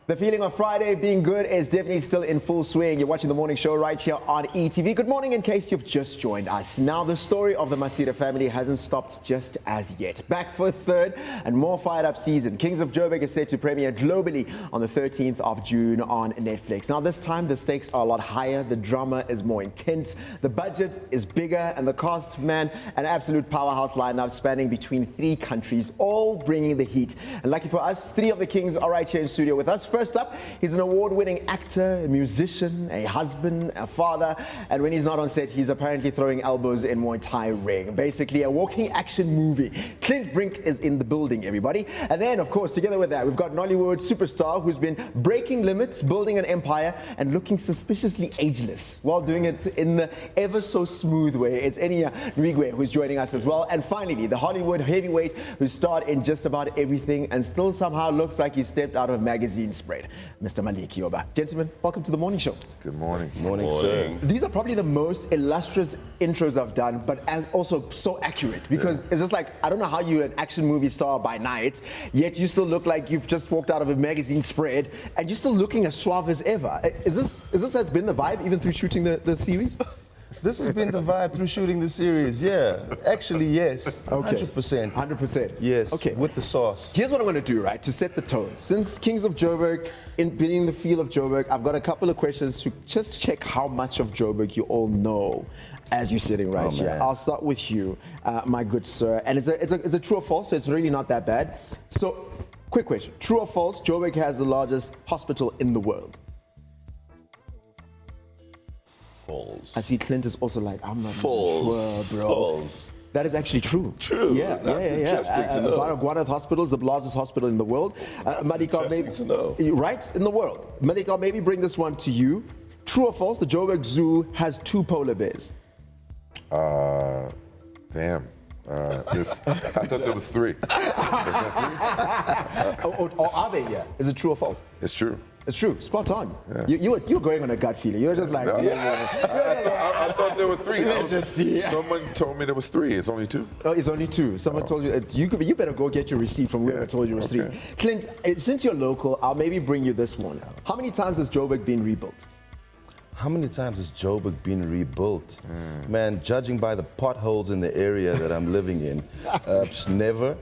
The feeling of Friday being good is definitely still in full swing. You're watching the morning show right here on ETV. Good morning in case you've just joined us. Now, the story of the Masira family hasn't stopped just as yet. Back for a third and more fired up season. Kings of Jo Burg is set to premiere globally on the 13th of June on Netflix. Now, this time the stakes are a lot higher. The drama is more intense. The budget is bigger and the cast, man, an absolute powerhouse lineup spanning between 3 countries, all bringing the heat. And lucky for us, 3 of the Kings are right here in studio with us. First up, he's an award-winning actor, a musician, a husband, a father, and when he's not on set, he's apparently throwing elbows in Muay Thai ring. Basically, a walking action movie. Clint Brink is in the building, everybody. And then, of course, together with that, we've got Nollywood superstar who's been breaking limits, building an empire, and looking suspiciously ageless while doing it in the ever-so-smooth way. It's Enyinna Nwigwe who's joining us as well. And finally, the Hollywood heavyweight who starred in just about everything and still somehow looks like he stepped out of a magazine spread. Mr. Malik Yoba. Gentlemen, welcome to the morning show. Good morning. Morning, sir. These are probably the most illustrious intros I've done, but also so accurate because it's just like, I don't know how you're an action movie star by night, yet you still look like you've just walked out of a magazine spread and you're still looking as suave as ever. Is this has been the vibe even through shooting the series? This has been the vibe through shooting the series, yeah. Actually, yes. Okay. 100%. 100%. Yes, okay. With the sauce. Here's what I'm going to do, right, to set the tone. Since Kings of Jo Burg, being in the feel of Joburg, I've got a couple of questions to just check how much of Joburg you all know as you're sitting right here. Man. I'll start with you, my good sir. And it's a true or false, so it's really not that bad. So, quick question. True or false, Joburg has the largest hospital in the world? False. I see Clint is also like, I'm not False. sure, bro. False. That is actually true. True. Yeah, That's interesting to know. One of the hospitals, the largest hospital in the world. Malik, interesting to know. Right, in the world. Malik, I'll maybe bring this one to you. True or false, the Joburg Zoo has 2 polar bears? Damn. I thought there was 3. Or are they? Yeah. Is it true or false? It's true. It's true. Spot on. Yeah. You were going on a gut feeling. You were just like, No, yeah. I thought there were 3. Let's just see. Someone told me there was 3. It's only 2. Oh, it's only 2. Someone told you. You better go get your receipt from whoever told you it was 3. Okay. Clint, since you're local, I'll maybe bring you this one. How many times has Joburg been rebuilt? How many times has Joburg been rebuilt? Man, judging by the potholes in the area that I'm living in, never.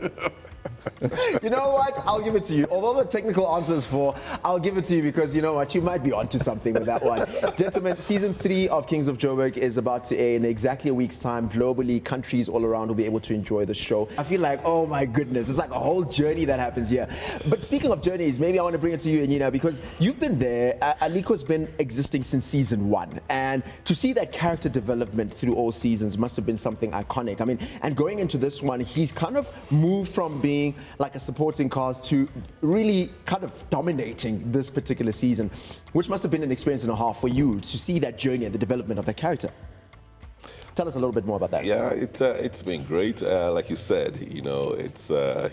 You know what? I'll give it to you. Although the technical answer is 4, I'll give it to you because you know what? You might be onto something with that one. Gentlemen, season 3 of Kings of Jo Burg is about to air in exactly a week's time. Globally, countries all around will be able to enjoy the show. I feel like, oh my goodness, it's like a whole journey that happens here. But speaking of journeys, maybe I want to bring it to you, Enyinna, because you've been there. Aliko's been existing since season 1. And to see that character development through all seasons must have been something iconic. I mean, and going into this one, he's kind of moved from being like a supporting cast to really kind of dominating this particular season, which must have been an experience and a half for you to see that journey and the development of that character. Tell us a little bit more about that. Yeah, it's been great. Like you said, you know,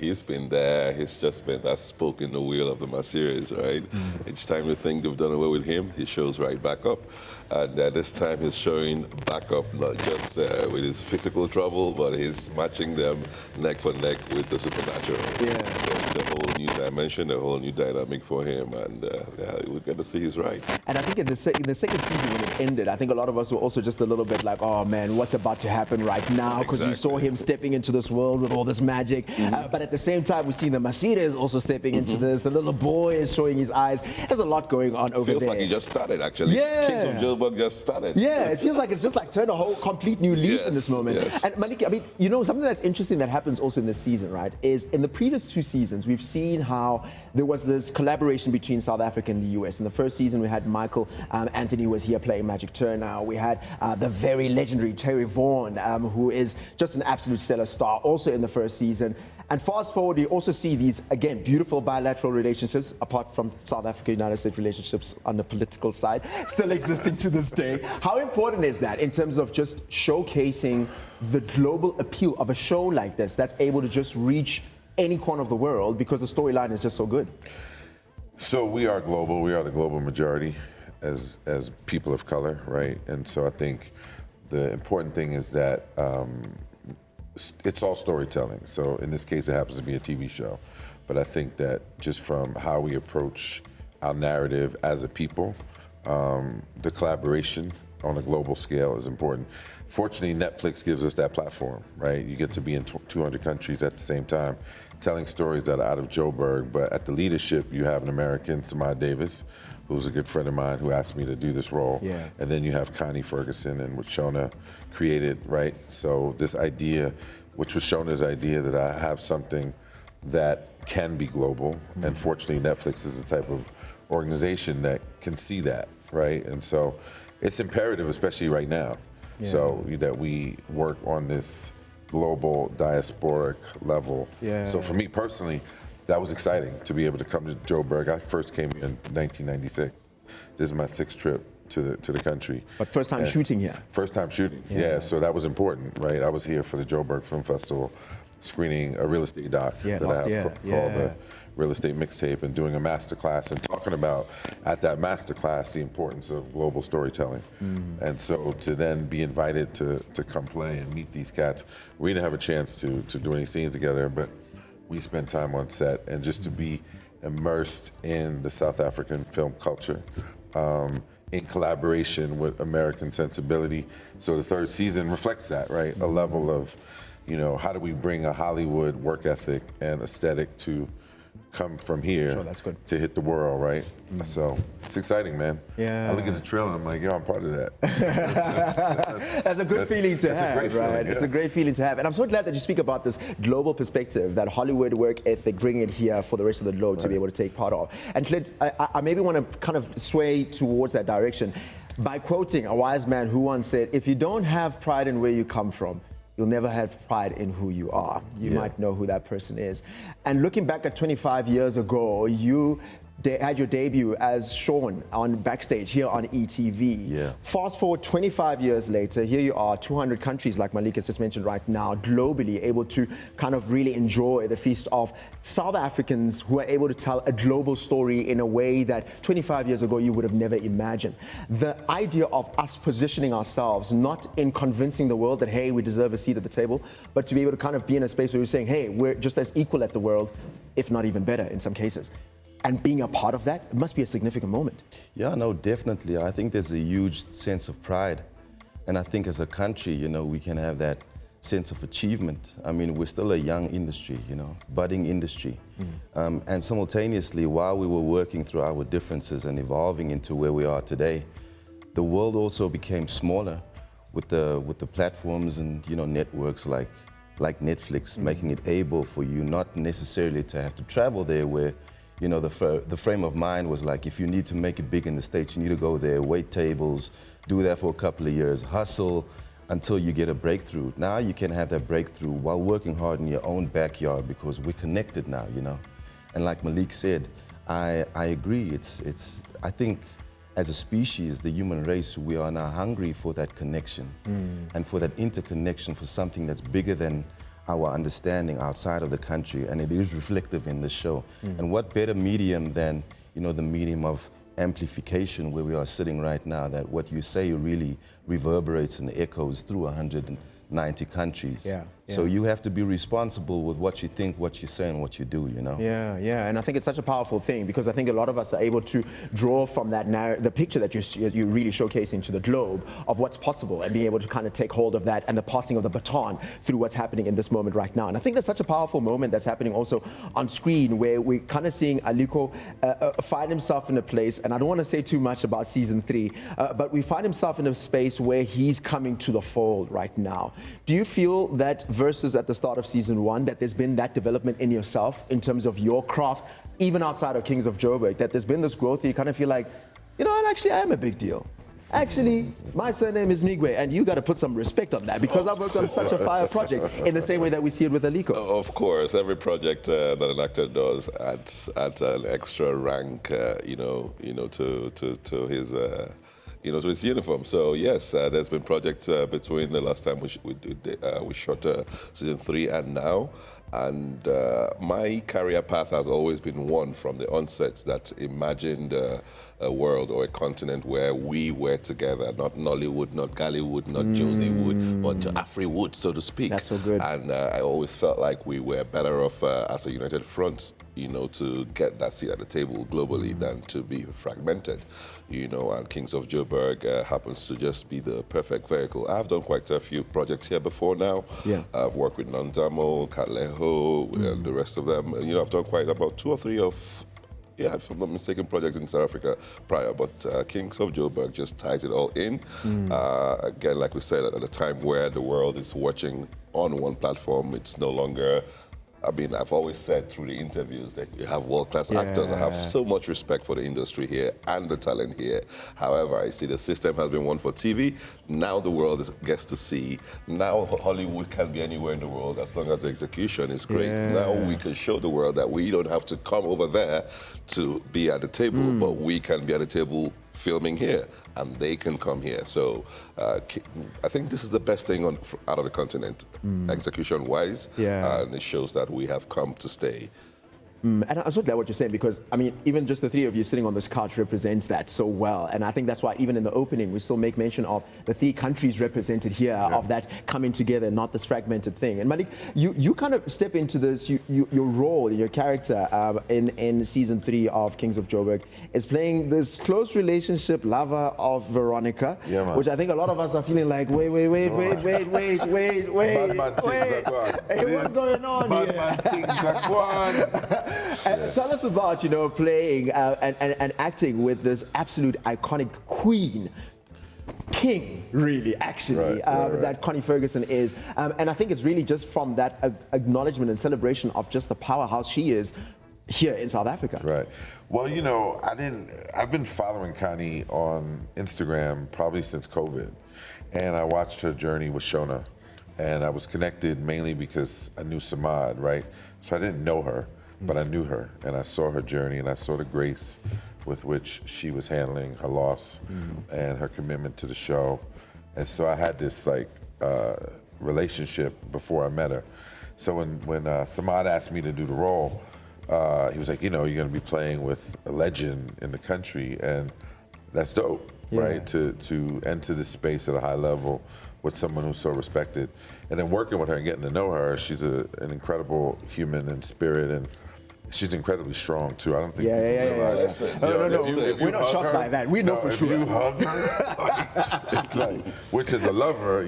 he's been there. He's just been that spoke in the wheel of the series, right? Each time you think they've done away with him, he shows right back up. And this time he's showing back up, not just with his physical trouble, but he's matching them neck for neck with the supernatural. Yeah. So it's a whole new dimension, a whole new dynamic for him, and we're going to see he's right. And I think in the second season when it ended, I think a lot of us were also just a little bit like, oh man, what's about to happen right now? Because we saw him stepping into this world with all this magic. But at the same time, we've seen the Masira is also stepping into this. The little boy is showing his eyes. There's a lot going on over there. Feels like he just started, actually. Yeah. Kings of Jo Burg just started. Yeah, it feels like it's just like turned a whole complete new leaf in this moment. Yes. And Malik, I mean, you know, something that's interesting that happens also in this season, right, is in the previous 2 seasons, we've seen how there was this collaboration between South Africa and the US. In the first season, we had Michael Anthony, who was here playing Magic Turner. We had the very legendary Terry Vaughan, who is just an absolute stellar star, also in the first season. And fast forward, you also see these, again, beautiful bilateral relationships, apart from South Africa-United States relationships on the political side, still existing to this day. How important is that in terms of just showcasing the global appeal of a show like this that's able to just reach any corner of the world because the storyline is just so good? So we are global. We are the global majority as people of color, right? And so I think the important thing is that it's all storytelling. So in this case, it happens to be a TV show. But I think that just from how we approach our narrative as a people. The collaboration on a global scale is important. Fortunately, Netflix gives us that platform, right? You get to be in 200 countries at the same time, telling stories that are out of Joburg, but at the leadership, you have an American, Samad Davis, who's a good friend of mine who asked me to do this role. Yeah. And then you have Connie Ferguson and what Shona created, right? So this idea, which was Shona's idea, that I have something that can be global, and fortunately Netflix is the type of organization that can see that, right? And so it's imperative, especially right now, so that we work on this global diasporic level. Yeah. So for me personally, that was exciting to be able to come to Joburg. I first came here in 1996. This is my 6th trip to the country. But first time shooting here. First time shooting, yeah. So that was important, right? I was here for the Joburg Film Festival, screening a real estate doc that I have called the Real Estate Mixtape, and doing a masterclass and talking about at that masterclass the importance of global storytelling. And so to then be invited to come play and meet these cats, we didn't have a chance to do any scenes together, but we spent time on set, and just to be immersed in the South African film culture, in collaboration with American sensibility. So the 3rd season reflects that, right? A level of, how do we bring a Hollywood work ethic and aesthetic to come from here to hit the world, right? So it's exciting, man. Yeah. I look at the trailer and I'm like, I'm part of that. That's a good feeling to have, a great feeling, right? yeah. It's a great feeling to have. And I'm so glad that you speak about this global perspective, that Hollywood work ethic, bringing it here for the rest of the globe to be able to take part of. And Clint, I maybe want to kind of sway towards that direction by quoting a wise man who once said, if you don't have pride in where you come from, you'll never have pride in who you are. You might know who that person is. And looking back at 25 years ago, you had your debut as Sean on Backstage here on ETV. Yeah. Fast forward 25 years later, here you are, 200 countries, like Malik has just mentioned right now, globally able to kind of really enjoy the feast of South Africans who are able to tell a global story in a way that 25 years ago you would have never imagined. The idea of us positioning ourselves, not in convincing the world that, hey, we deserve a seat at the table, but to be able to kind of be in a space where we're saying, hey, we're just as equal at the world, if not even better in some cases. And being a part of that, it must be a significant moment. Yeah, no, definitely. I think there's a huge sense of pride. And I think as a country, we can have that sense of achievement. I mean, we're still a young industry, budding industry. And simultaneously, while we were working through our differences and evolving into where we are today, the world also became smaller with the platforms and, networks like Netflix, making it able for you not necessarily to have to travel there, where the frame of mind was like, if you need to make it big in the States, you need to go there, wait tables, do that for a couple of years, hustle until you get a breakthrough. Now you can have that breakthrough while working hard in your own backyard, because we're connected now, And like Malik said, I agree. I think as a species, the human race, we are now hungry for that connection and for that interconnection, for something that's bigger than our understanding outside of the country, and it is reflective in the show. And what better medium than, the medium of amplification, where we are sitting right now, that what you say really reverberates and echoes through 190 countries. So you have to be responsible with what you think, what you say, and what you do, Yeah, and I think it's such a powerful thing, because I think a lot of us are able to draw from that the picture that you're really showcasing to the globe of what's possible, and being able to kind of take hold of that and the passing of the baton through what's happening in this moment right now. And I think that's such a powerful moment that's happening also on screen, where we're kind of seeing Aliko find himself in a place, and I don't want to say too much about season 3, but we find himself in a space where he's coming to the fold right now. Do you feel that versus at the start of season 1, that there's been that development in yourself in terms of your craft, even outside of Kings of Jo Burg, that there's been this growth, you kind of feel like, actually I am a big deal. Actually, my surname is Nwigwe, and you got to put some respect on that, because I've worked on such a fire project in the same way that we see it with Aliko. Of course, every project that an actor does adds an extra rank, to his. To his uniform. So yes, there's been projects between the last time we shot season 3 and now, And my career path has always been one from the onset that imagined a world or a continent where we were together, not Nollywood, not Gallywood, not Josiewood, but Afriwood, so to speak. That's so good. And I always felt like we were better off as a united front, to get that seat at the table globally than to be fragmented, and Kings of Jo Burg happens to just be the perfect vehicle. I've done quite a few projects here before now. Yeah. I've worked with Nandamo, Katleho, and the rest of them. I've done quite about 2 or 3 of, if I'm not mistaken, projects in South Africa prior, but Kings of Jo Burg just ties it all in. Again, like we said, at a time where the world is watching on one platform, it's no longer... I've always said through the interviews that you have world-class actors. I have so much respect for the industry here and the talent here. However, I see the system has been one for TV. Now the world gets to see. Now Hollywood can be anywhere in the world as long as the execution is great. Yeah. Now we can show the world that we don't have to come over there to be at the table, but we can be at the table filming here, and they can come here. So I think this is the best thing out of the continent, execution-wise, and it shows that we have come to stay. And I'm so glad what you're saying, because, even just the 3 of you sitting on this couch represents that so well. And I think that's why even in the opening, we still make mention of the 3 countries represented here, of that coming together, not this fragmented thing. And Malik, you kind of step into this, your role, your character in season 3 of Kings of Jo Burg is playing this close relationship lover of Veronica, which I think a lot of us are feeling like, wait. Hey, what's going on here? Tell us about, playing and acting with this absolute iconic queen, king, really, actually, that Connie Ferguson is. And I think it's really just from that acknowledgement and celebration of just the powerhouse she is here in South Africa. Right. Well, I've been following Connie on Instagram probably since COVID. And I watched her journey with Shona. And I was connected mainly because I knew Samad, right? So I didn't know her, but I knew her, and I saw her journey, and I saw the grace with which she was handling her loss and her commitment to the show. And so I had this relationship before I met her. So when Samad asked me to do the role, he was like, you're going to be playing with a legend in the country, and that's dope, right? To enter this space at a high level with someone who's so respected. And then working with her and getting to know her, she's an incredible human in spirit, and she's incredibly strong too. I don't think people realize. No. We're not shocked by that. We know for sure. If you hug her, it's like, which is a lover,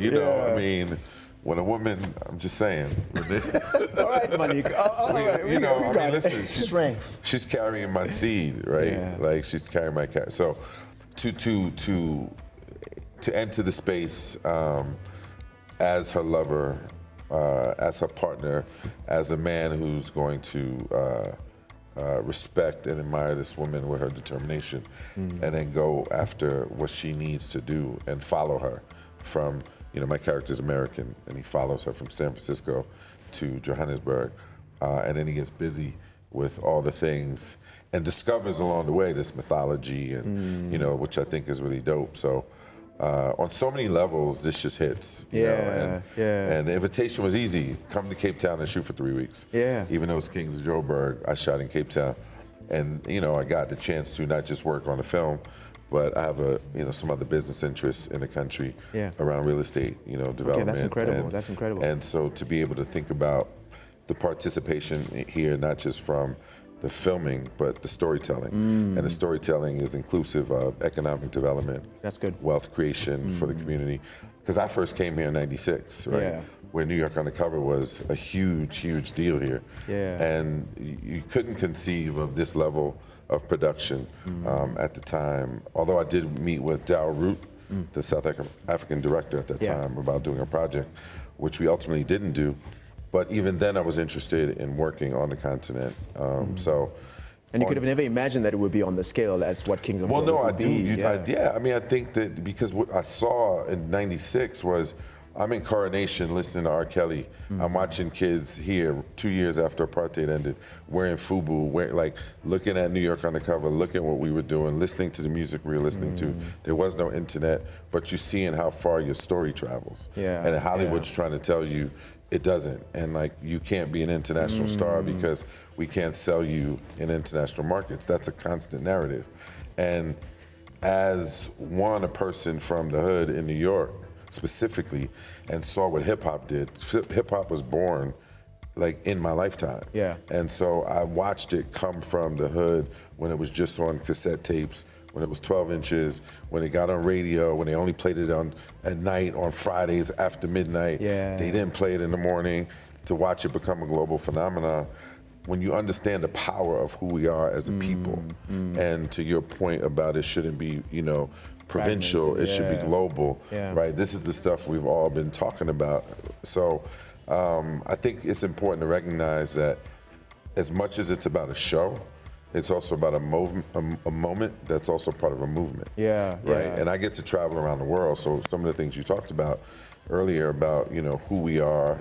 when a woman, I'm just saying. All right, Malik. Listen, she's carrying my seed, right? Yeah. Like she's carrying my cat. So to enter the space as her lover, as her partner, as a man who's going to respect and admire this woman with her determination, and then go after what she needs to do and follow her from, my character's American, and he follows her from San Francisco to Johannesburg, and then he gets busy with all the things and discovers along the way this mythology and, which I think is really dope. So on so many levels, this just hits. And the invitation was easy. Come to Cape Town and shoot for 3 weeks. Yeah. Even though it's Kings of Jo Burg, I shot in Cape Town. And, I got the chance to not just work on the film, but I have some other business interests in the country around real estate, development. Okay, that's incredible. That's incredible. And so to be able to think about the participation here, not just from the filming, but the storytelling. And the storytelling is inclusive of economic development. That's good. Wealth creation for the community. Because I first came here in '96, right? Yeah. Where New York Undercover was a huge, huge deal here. Yeah. And you couldn't conceive of this level of production at the time. Although I did meet with Dow Root, the South African director at that time, about doing a project, which we ultimately didn't do. But even then, I was interested in working on the continent. And you could have never imagined that it would be on the scale as what Kings of Jo Burg would be. I think that because what I saw in '96 was I'm in Coronation listening to R. Kelly. I'm watching kids here 2 years after apartheid ended, wearing FUBU, looking at New York Undercover, looking at what we were doing, listening to the music we were listening to. There was no internet, but you're seeing how far your story travels. Yeah. And Hollywood's trying to tell you it doesn't. And you can't be an international star because we can't sell you in international markets. That's a constant narrative. And as a person from the hood in New York, specifically, and saw what hip hop did. Hip hop was born in my lifetime. Yeah. And so I watched it come from the hood when it was just on cassette tapes, when it was 12 inches, when it got on radio, when they only played it at night on Fridays after midnight. Yeah. They didn't play it in the morning, to watch it become a global phenomenon. When you understand the power of who we are as a people, and to your point about it shouldn't be, provincial, it should be global, right? This is the stuff we've all been talking about. So I think it's important to recognize that as much as it's about a show, it's also about a moment that's also part of a movement. Yeah. Right. Yeah. And I get to travel around the world. So some of the things you talked about earlier about, who we are,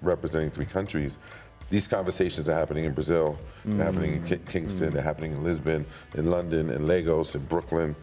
representing 3 countries, these conversations are happening in Brazil, they're happening in Kingston, they're happening in Lisbon, in London, in Lagos, in Brooklyn.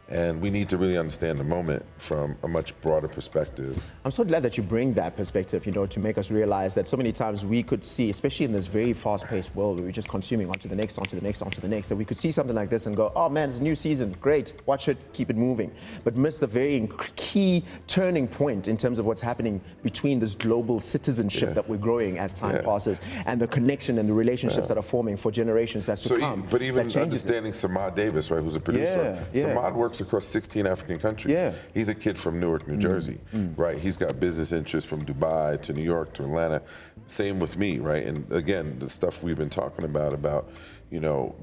And we need to really understand the moment from a much broader perspective. I'm so glad that you bring that perspective, to make us realize that so many times we could see, especially in this very fast-paced world where we're just consuming onto the next, that we could see something like this and go, oh man, it's a new season, great, watch it, keep it moving. But miss the very key turning point in terms of what's happening between this global citizenship that we're growing as time passes, and the connection and the relationships that are forming for generations that's to come. But even understanding Samad Davis, right, who's a producer, Samad works across 16 African countries. Yeah. He's a kid from Newark, New Jersey, right? He's got business interests from Dubai to New York to Atlanta. Same with me, right? And again, the stuff we've been talking about,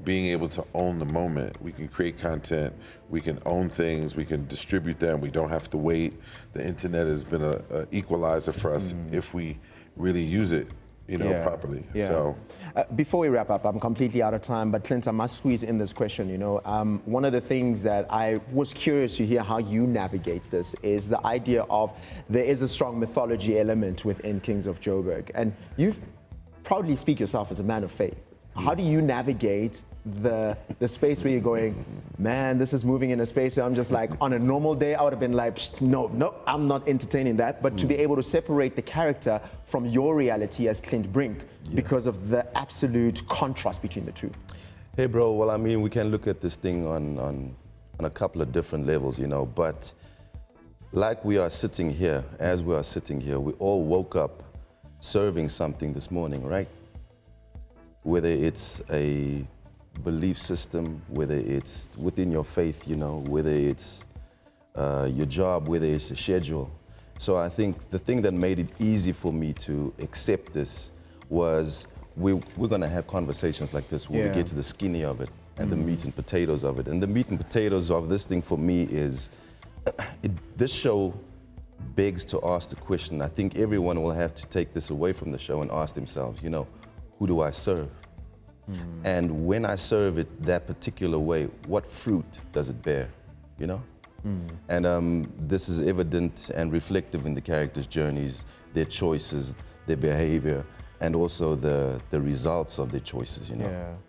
being able to own the moment. We can create content, we can own things, we can distribute them, we don't have to wait. The internet has been an equalizer for us if we really use it properly. Yeah. So, before we wrap up, I'm completely out of time, but Clint, I must squeeze in this question. One of the things that I was curious to hear how you navigate this is the idea of there is a strong mythology element within Kings of Jo Burg, and you proudly speak yourself as a man of faith. How do you navigate the space where you're going, man, this is moving in a space where I'm just like, on a normal day, I would have been like, no, I'm not entertaining that. But to be able to separate the character from your reality as Clint Brink because of the absolute contrast between the two. Hey, bro, well, we can look at this thing on a couple of different levels, but like we are sitting here, we all woke up serving something this morning, right? Whether it's a belief system, whether it's within your faith, whether it's your job, whether it's a schedule. So I think the thing that made it easy for me to accept this was we're going to have conversations like this where we get to the skinny of it and the meat and potatoes of it. And the meat and potatoes of this thing for me is, this show begs to ask the question. I think everyone will have to take this away from the show and ask themselves, who do I serve? And when I serve it that particular way, what fruit does it bear, And this is evident and reflective in the characters' journeys, their choices, their behavior, and also the results of their choices,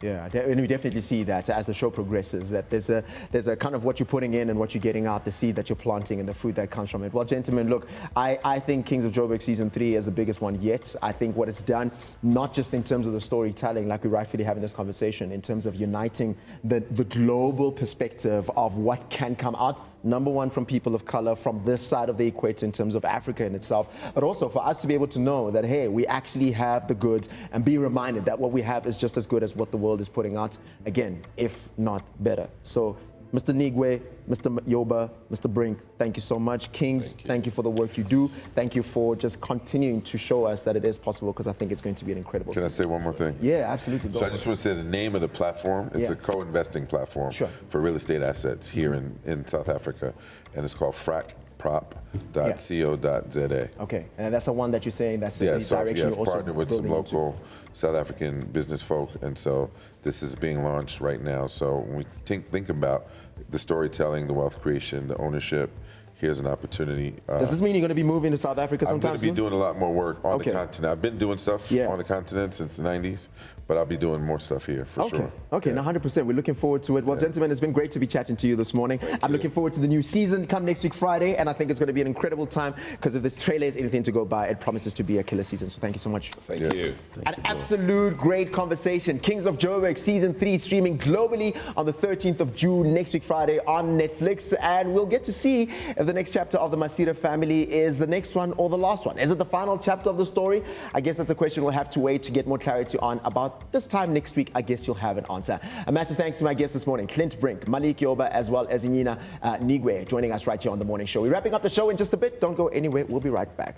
Yeah, and we definitely see that as the show progresses, that there's a kind of what you're putting in and what you're getting out, the seed that you're planting and the fruit that comes from it. Well, gentlemen, look, I think Kings of Jo Burg Season 3 is the biggest one yet. I think what it's done, not just in terms of the storytelling, like we rightfully have in this conversation, in terms of uniting the global perspective of what can come out, number one, from people of color, from this side of the equator in terms of Africa in itself, but also for us to be able to know that, hey, we actually have the goods, and be reminded that what we have is just as good as what the world is putting out, again, if not better. So, Mr. Nwigwe, Mr. Yoba, Mr. Brink, thank you so much. Kings, thank you for the work you do. Thank you for just continuing to show us that it is possible, because I think it's going to be an incredible season. Can I say one more thing? Yeah, absolutely. So I just want to say the name of the platform. It's a co-investing platform for real estate assets here in South Africa, and it's called fracprop.co.za. Okay, and that's the one that you're saying, that's the direction I've partnered with some local South African business folk, and so this is being launched right now. So when we think about the storytelling, the wealth creation, the ownership here's an opportunity. Does this mean you're going to be moving to South Africa I'm sometime going to be soon? doing a lot more work on Okay. the continent. I've been doing stuff on the continent since the 90s, but I'll be doing more stuff here for sure. Okay, Yeah. now 100%. We're looking forward to it. Well, gentlemen, it's been great to be chatting to you this morning. I'm looking forward to the new season come next week Friday, and I think it's going to be an incredible time because if this trailer is anything to go by, it promises to be a killer season. So thank you so much. Thank you. An absolute great conversation. Kings of Jo Burg Season 3 streaming globally on the 13th of June next week Friday on Netflix. And we'll get to see if the next chapter of the Masira family is the next one or the last one. Is it the final chapter of the story? I guess that's a question we'll have to wait to get more clarity on. About this time next week, I guess you'll have an answer. A massive thanks to my guests this morning, Clint Brink, Malik Yoba, as well as Enyinna Nwigwe, joining us right here on The Morning Show. We're wrapping up the show in just a bit. Don't go anywhere. We'll be right back.